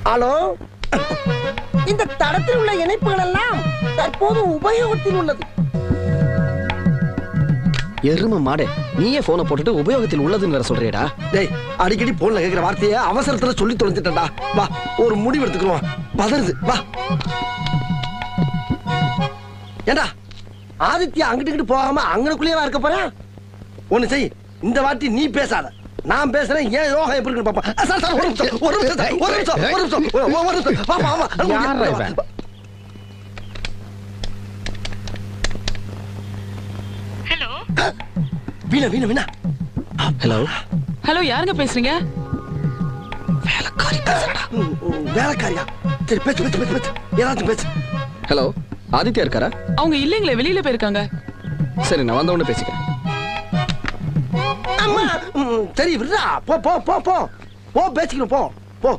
Hello, இந்த தடத்தில் உள்ள இணைப்புகள் எல்லாம் தற்போது உபயோகத்தில் உள்ளது. எரும மாடே, நீயே போனை போட்டுட்டு உபயோகத்தில் உள்ளதுன்னு வேற சொல்றியடா. டேய், அடிக்கடி போன்ல கேக்குற வார்த்தையை அவசரத்துல சொல்லி தொலைஞ்சிட்டா. வா, ஒரு முடிவு எடுத்துக்கிறோம். பதறுது, வா. ஏண்டா ஆதித்யா அங்கிட்டு போகாம அங்கனுக்குள்ளேயே இருக்க போறேன். ஒண்ணு செய், இந்த வாட்டி நீ பேசாத, நான் பேசுறேன். ஏன் யோகா எப்படி இருக்கு பாப்பா. சார் சார், ஒரு நிமிஷம் ஒரு நிமிஷம் ஒரு நிமிஷம் ஒரு நிமிஷம் பாப்பா. ஆமா, ஹலோ வீணா வீணா வீணா. ஹலோ ஹலோ, யாருங்க பேசுறீங்க? வேலைக்காரி பேசுறடா. வேலைக்காரியா? சரி, பேச்சு பேச்சு பேச்சு பேச்சு, ஏதாச்சும் பேச்சு. ஹலோ, ஆதித்யா இருக்காரா? அவங்க இல்லைங்களே, வெளியில போயிருக்காங்க. சரி, நான் வந்த உடனே பேசிக்கிறேன். அம்மா, சரி விடுறா. போ போ போ போ போ, பேசிக்கணும். போ போ.